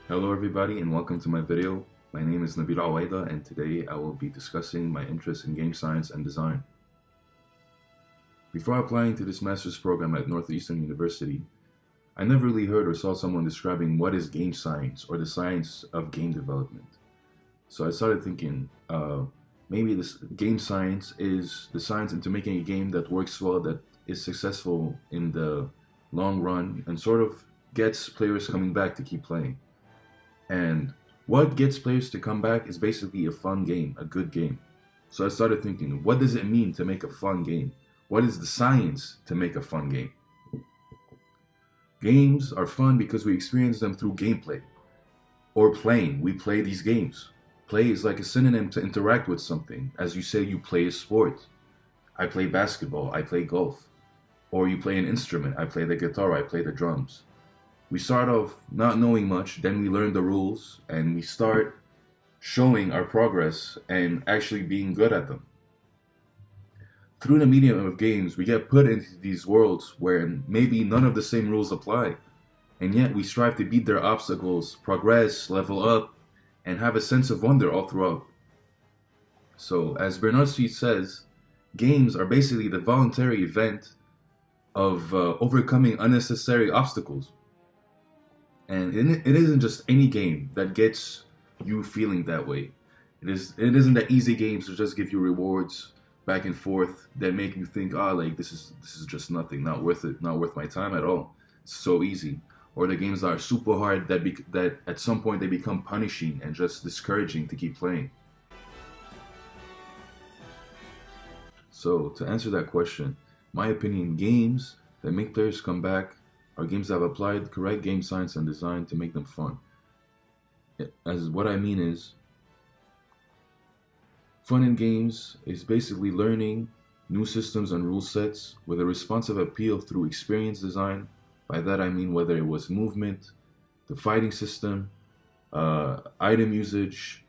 Hello everybody and welcome to my video. My name is Nabil Oueida and today I will be discussing my interest in game science and design. Before applying to this master's program at Northeastern University, I never really heard or saw someone describing what is game science or the science of game development. So I started thinking, maybe this game science is the science into making a game that works well, that is successful in the long run and sort of gets players coming back to keep playing. And what gets players to come back is basically a fun game, a good game. So I started thinking, what does it mean to make a fun game? What is the science to make a fun game? Games are fun because we experience them through gameplay or playing. We play these games. Play is like a synonym to interact with something. As you say, you play a sport. I play basketball, I play golf. Or you play an instrument. I play the guitar, I play the drums. We start off not knowing much, then we learn the rules, and we start showing our progress and actually being good at them. Through the medium of games, we get put into these worlds where maybe none of the same rules apply, and yet we strive to beat their obstacles, progress, level up, and have a sense of wonder all throughout. So, as Bernard Street says, games are basically the voluntary event of overcoming unnecessary obstacles. And it isn't just any game that gets you feeling that way. It isn't that easy games to just give you rewards back and forth that make you think, like this is just nothing, not worth it, not worth my time at all. It's so easy. Or the games that are super hard that at some point they become punishing and just discouraging to keep playing. So to answer that question, my opinion, games that make players come back are games that have applied correct game science and design to make them fun. As what I mean is, fun in games is basically learning new systems and rule sets with a responsive appeal through experience design. By that I mean whether it was movement, the fighting system, item usage,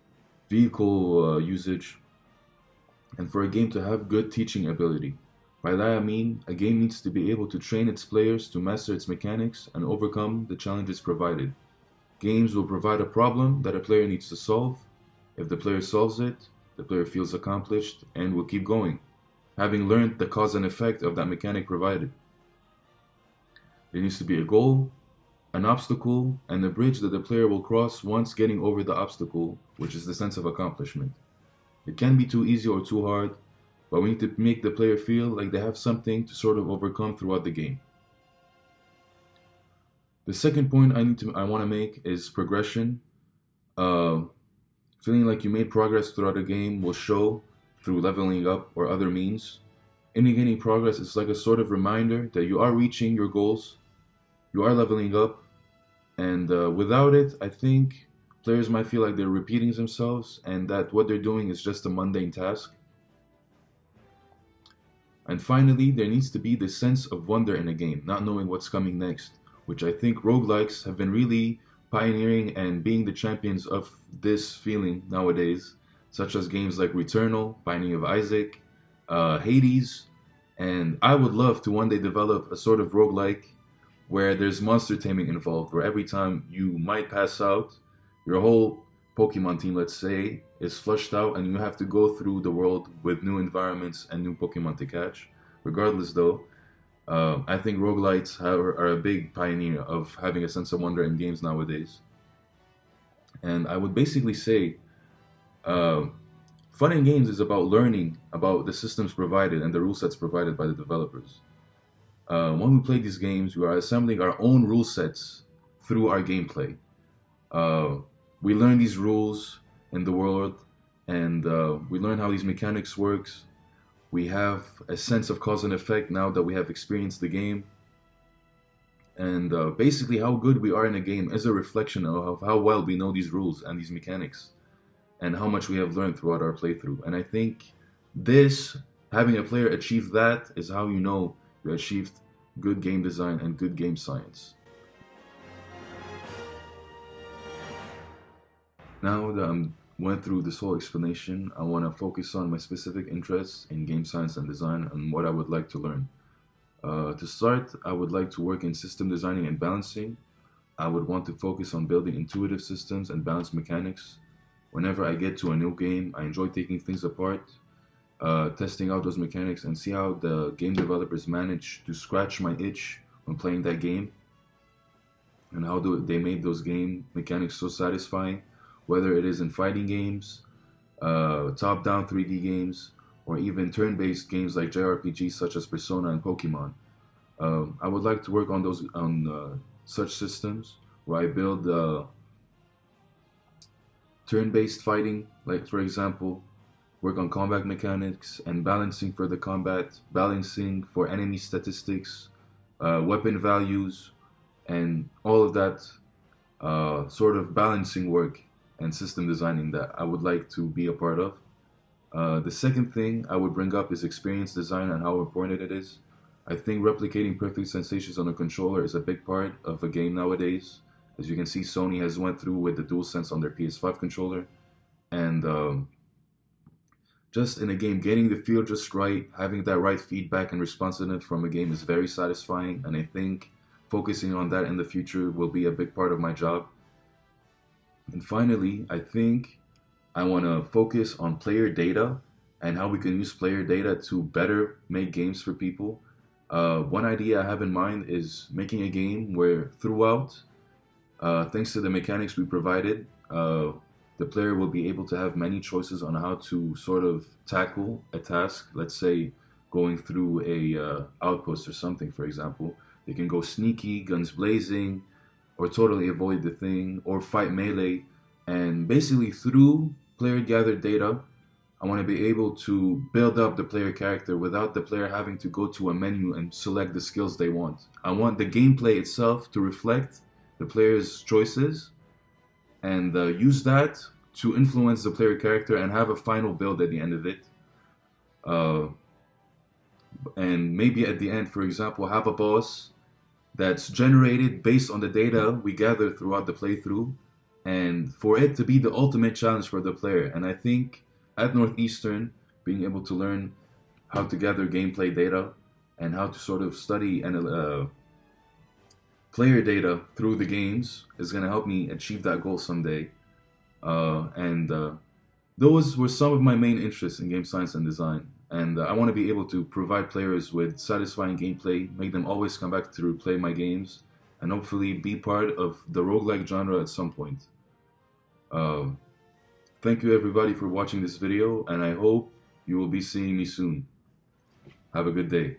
vehicle usage, and for a game to have good teaching ability. By that I mean, a game needs to be able to train its players to master its mechanics and overcome the challenges provided. Games will provide a problem that a player needs to solve. If the player solves it, the player feels accomplished and will keep going, having learned the cause and effect of that mechanic provided. There needs to be a goal, an obstacle, and a bridge that the player will cross once getting over the obstacle, which is the sense of accomplishment. It can be too easy or too hard, but we need to make the player feel like they have something to sort of overcome throughout the game. The second point I want to make is progression. Feeling like you made progress throughout the game will show through leveling up or other means. Indicating progress is like a sort of reminder that you are reaching your goals, you are leveling up, and without it, I think players might feel like they're repeating themselves and that what they're doing is just a mundane task. And finally, there needs to be this sense of wonder in a game, not knowing what's coming next, which I think roguelikes have been really pioneering and being the champions of this feeling nowadays, such as games like Returnal, Binding of Isaac, Hades, and I would love to one day develop a sort of roguelike where there's monster taming involved, where every time you might pass out, your whole Pokemon team, let's say, is flushed out and you have to go through the world with new environments and new Pokemon to catch. Regardless though, I think roguelites are a big pioneer of having a sense of wonder in games nowadays. And I would basically say, fun in games is about learning about the systems provided and the rule sets provided by the developers. When we play these games, we are assembling our own rule sets through our gameplay. We learn these rules in the world, and we learn how these mechanics works. We have a sense of cause and effect now that we have experienced the game. And basically how good we are in a game is a reflection of how well we know these rules and these mechanics and how much we have learned throughout our playthrough. And I think having a player achieve that is how you know you achieved good game design and good game science. Now that I'm went through this whole explanation, I want to focus on my specific interests in game science and design and what I would like to learn. To start, I would like to work in system designing and balancing. I would want to focus on building intuitive systems and balanced mechanics. Whenever I get to a new game, I enjoy taking things apart, testing out those mechanics, and see how the game developers manage to scratch my itch when playing that game, and how they made those game mechanics so satisfying, whether it is in fighting games, top-down 3D games, or even turn-based games like JRPGs such as Persona and Pokemon. I would like to work on those such systems where I build turn-based fighting, like for example, work on combat mechanics and balancing for the combat, balancing for enemy statistics, weapon values, and all of that sort of balancing work and system designing that I would like to be a part of. The second thing I would bring up is experience design and how important it is. I think replicating perfect sensations on a controller is a big part of a game nowadays. As you can see, Sony has went through with the DualSense on their PS5 controller, and just in a game, getting the feel just right, having that right feedback and responsiveness from a game is very satisfying, and I think focusing on that in the future will be a big part of my job. And finally, I think I want to focus on player data and how we can use player data to better make games for people. One idea I have in mind is making a game where throughout, thanks to the mechanics we provided, the player will be able to have many choices on how to sort of tackle a task. Let's say going through a outpost or something, for example. They can go sneaky, guns blazing, or totally avoid the thing, or fight melee. And basically through player gathered data, I want to be able to build up the player character without the player having to go to a menu and select the skills they want. I want the gameplay itself to reflect the player's choices and use that to influence the player character and have a final build at the end of it. And maybe at the end, for example, have a boss that's generated based on the data we gather throughout the playthrough, and for it to be the ultimate challenge for the player. And I think at Northeastern, being able to learn how to gather gameplay data and how to sort of study and player data through the games is going to help me achieve that goal someday. And those were some of my main interests in game science and design. And I want to be able to provide players with satisfying gameplay, make them always come back to play my games, and hopefully be part of the roguelike genre at some point. Thank you everybody for watching this video, and I hope you will be seeing me soon. Have a good day.